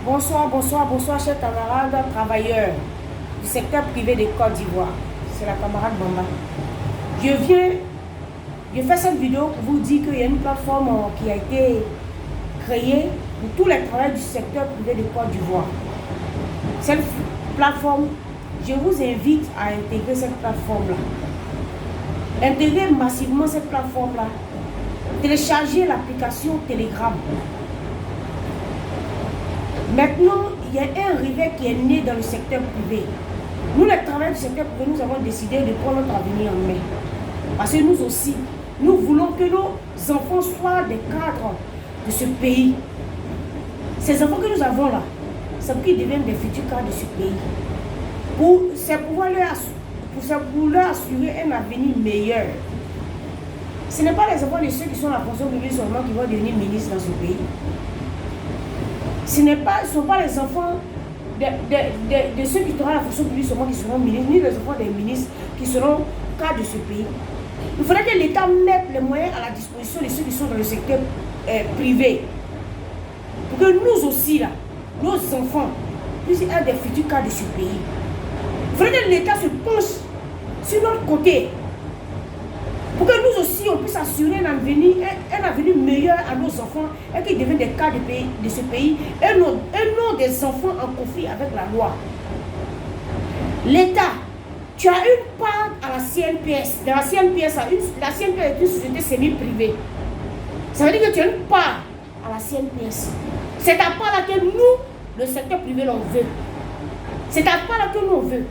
Bonsoir, chers camarades travailleurs du secteur privé de Côte d'Ivoire. C'est la camarade Bamba. Je fais cette vidéo pour vous dire qu'il y a une plateforme qui a été créée pour tous les travailleurs du secteur privé de Côte d'Ivoire. Cette plateforme, je vous invite à intégrer cette plateforme-là. Intégrez massivement cette plateforme-là. Téléchargez l'application Telegram. Maintenant, il y a un réveil qui est né dans le secteur privé. Nous, les travailleurs du secteur privé, nous avons décidé de prendre notre avenir en main. Parce que nous aussi, nous voulons que nos enfants soient des cadres de ce pays. Ces enfants que nous avons là, c'est pour qu'ils deviennent des futurs cadres de ce pays. C'est pour leur assurer un avenir meilleur. Ce n'est pas les enfants de ceux qui sont à la fonction publique seulement qui vont devenir ministres dans ce pays. Ce ne sont pas les enfants de ceux qui seront à la fonction publique seulement qui seront ministres, ni les enfants des ministres qui seront cadres de ce pays. Il faudrait que l'État mette les moyens à la disposition de ceux qui sont dans le secteur privé. Pour que nous aussi, là, nos enfants, puissent être des futurs cadres de ce pays. Il faudrait que l'État se penche sur notre côté. Pour que nous aussi, on puisse assurer un avenir meilleur à nos enfants et qu'ils deviennent des cadres de ce pays et non des enfants en conflit avec la loi. L'État, tu as une part à la CNPS. Dans la CNPS, la CNPS est une société semi-privée. Ça veut dire que tu as une part à la CNPS. C'est ta part là que nous, le secteur privé, l'on veut. C'est ta part là que nous, on veut.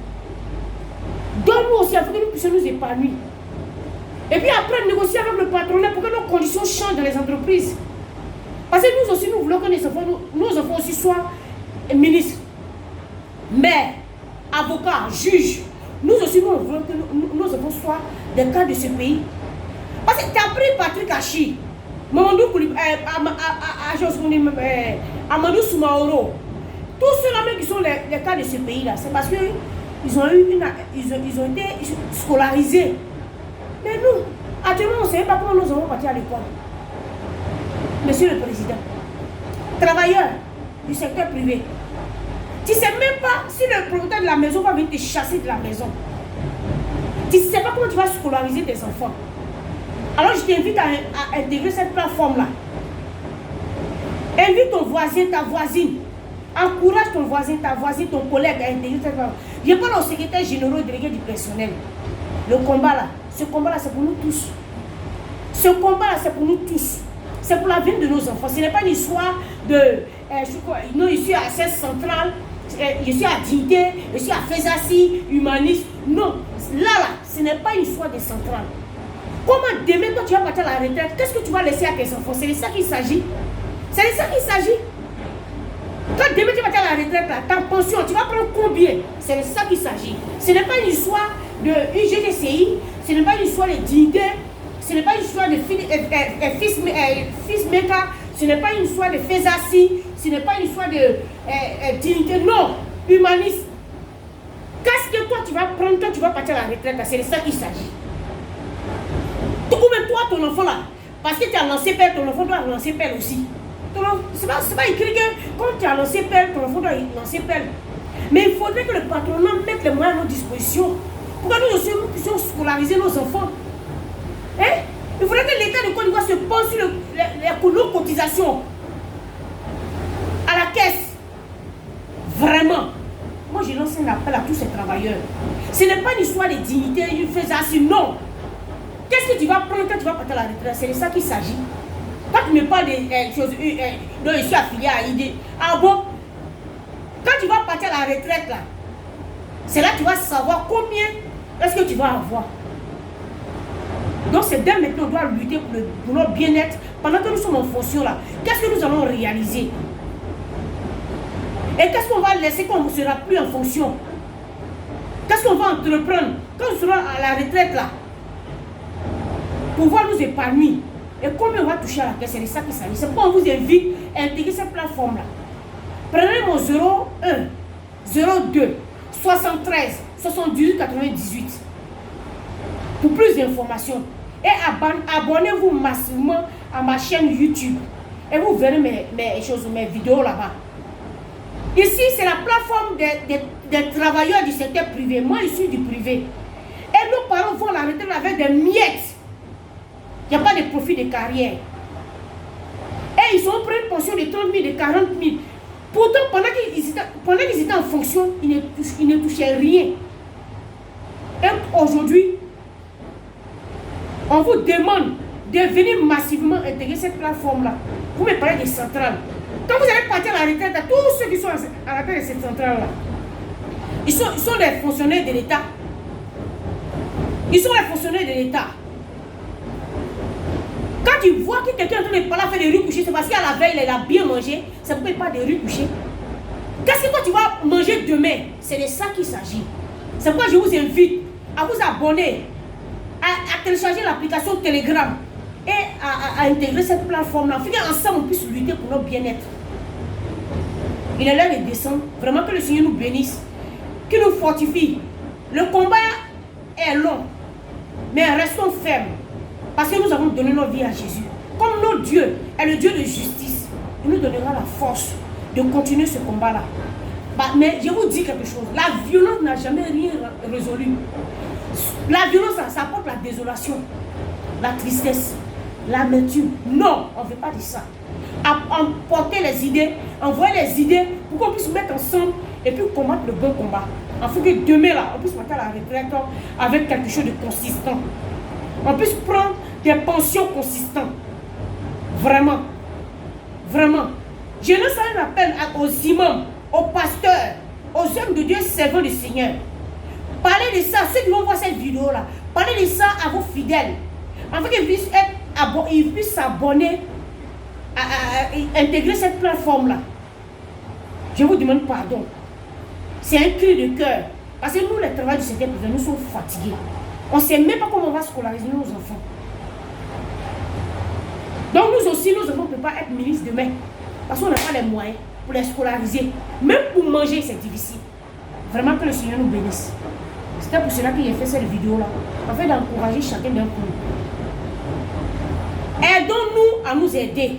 Donne-nous aussi, afin que nous puissions nous épanouir. Et puis après, négocier avec le patronat pour que nos conditions changent dans les entreprises. Parce que nous aussi, nous voulons que nos enfants aussi soient ministres, maires, avocats, juges. Nous aussi, nous voulons que nos enfants soient des cadres de ce pays. Parce que tu as pris Patrick Achi, Amadou Soumaoro, tous ceux-là même qui sont les cadres de ce pays-là, c'est parce qu'ils ont été scolarisés. Mais nous, actuellement, on ne sait pas comment nous allons partir à l'école. Monsieur le Président, travailleurs du secteur privé, tu ne sais même pas si le propriétaire de la maison va venir te chasser de la maison. Tu ne sais pas comment tu vas scolariser tes enfants. Alors je t'invite à intégrer cette plateforme-là. Invite ton voisin, ta voisine. Encourage ton voisin, ta voisine, ton collègue à intégrer cette plateforme. Je parle au secrétaire général délégué du personnel. Le combat là, ce combat-là, c'est pour nous tous. Ce combat-là, c'est pour nous tous. C'est pour l'avenir de nos enfants. Ce n'est pas une histoire de... non, je suis à cette centrale, je suis à Dignité, je suis à Fezassi, humaniste. Non, là, ce n'est pas une histoire de centrale. Comment demain, quand tu vas partir à la retraite, qu'est-ce que tu vas laisser à tes enfants? C'est de ça qu'il s'agit. C'est de ça qu'il s'agit. Quand demain, tu vas partir à la retraite, là, ta pension, tu vas prendre combien? C'est de ça qu'il s'agit. Ce n'est pas une histoire de UGTCI, ce n'est pas une histoire de dignité, ce n'est pas une histoire de fils méca, ce n'est pas une histoire de Fezassi, ce n'est pas une histoire de dignité, non, humaniste. Qu'est-ce que toi tu vas prendre quand tu vas partir à la retraite? C'est de ça qu'il s'agit. Tout comme toi, ton enfant là, parce que tu as lancé père, ton enfant doit lancer père aussi. C'est pas écrit que quand tu as lancé père, ton enfant doit lancer père. Mais il faudrait que le patronat mette les moyens à notre disposition. Pour que nous aussi nous puissions scolariser nos enfants. Hein? Il faudrait que l'État de Côte d'Ivoire se pose sur nos cotisations à la caisse. Vraiment. Moi, je lance un appel à tous ces travailleurs. Ce n'est pas une histoire de dignité, une faisation, non. Qu'est-ce que tu vas prendre quand tu vas partir à la retraite? C'est de ça qu'il s'agit. Quand tu me parles de choses, dont je suis affilié à ID, ah bon? Quand tu vas partir à la retraite, là, c'est là que tu vas savoir combien est-ce que tu vas avoir. Donc c'est dès maintenant qu'on doit lutter pour notre bien-être pendant que nous sommes en fonction là. Qu'est-ce que nous allons réaliser? Et qu'est-ce qu'on va laisser quand on ne sera plus en fonction? Qu'est-ce qu'on va entreprendre quand on sera à la retraite là? Pour pouvoir nous épanouir. Et combien on va toucher à la caisse? C'est de ça qu'il s'agit. C'est pourquoi on vous invite à intégrer cette plateforme là. Prenez mon 01 02 73 78 98 pour plus d'informations. Et abonnez-vous massivement à ma chaîne YouTube. Et vous verrez mes vidéos là-bas. Ici, c'est la plateforme des travailleurs du secteur privé. Moi, je suis du privé. Et nos parents vont à la retraite avec des miettes. Il n'y a pas de profit de carrière. Et ils ont pris une pension de 30 000, de 40 000. Pourtant, pendant qu'ils étaient en fonction, ils ne touchaient rien. Et aujourd'hui, on vous demande de venir massivement intégrer cette plateforme-là. Vous me parlez des centrales. Quand vous allez partir à la retraite, tous ceux qui sont à la tête de cette centrale-là, ils sont des fonctionnaires de l'État. Ils sont les fonctionnaires de l'État. Quand tu vois que quelqu'un est en train de parler, faire des riz couchés, c'est parce qu'à la veille, il a bien mangé. C'est pourquoi il parle de riz couchés. Qu'est-ce que toi tu vas manger demain? C'est de ça qu'il s'agit. C'est pourquoi je vous invite à vous abonner, à télécharger l'application Telegram et à intégrer cette plateforme-là. Ensemble, on puisse lutter pour notre bien-être. Il est l'heure de descendre. Vraiment que le Seigneur nous bénisse, qu'il nous fortifie. Le combat est long, mais restons fermes. Parce que nous avons donné notre vie à Jésus. Comme notre Dieu est le Dieu de justice, il nous donnera la force de continuer ce combat-là. Mais je vous dis quelque chose. La violence n'a jamais rien résolu. La violence, ça apporte la désolation, la tristesse, l'amertume. Non, on ne veut pas de ça. Emporter les idées, envoyer les idées pour qu'on puisse mettre ensemble et puis combattre le bon combat. Afin que demain, là, on puisse partir à la retraite avec quelque chose de consistant. On puisse prendre des pensions consistantes. Vraiment. Vraiment. Je lance un appel aux imams, aux pasteurs, aux hommes de Dieu servant le Seigneur. Parlez de ça, ceux qui vont voir cette vidéo-là. Parlez de ça à vos fidèles. Afin qu'ils puissent s'abonner, à intégrer cette plateforme-là. Je vous demande pardon. C'est un cri de cœur. Parce que nous, les travailleurs du secteur privé, nous sommes fatigués. On ne sait même pas comment on va scolariser nos enfants. Donc nous aussi, nos enfants ne peuvent pas être ministres demain. Parce qu'on n'a pas les moyens pour les scolariser. Même pour manger, c'est difficile. Vraiment que le Seigneur nous bénisse. C'était pour cela que j'ai fait cette vidéo-là. Afin d'encourager chacun d'un coup. Aidons-nous à nous aider.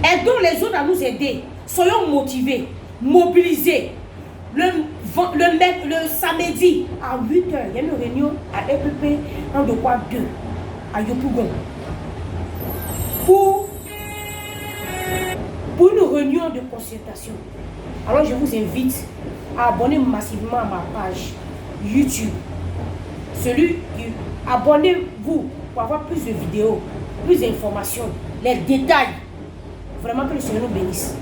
Aidons les autres à nous aider. Soyons motivés, mobilisés. Le samedi à 8h, il y a une réunion à EPP en de quoi 2 à Yopougon pour une réunion de consultation. Alors je vous invite à abonner massivement à ma page YouTube. Abonnez-vous pour avoir plus de vidéos, plus d'informations, les détails. Vraiment que le Seigneur nous bénisse.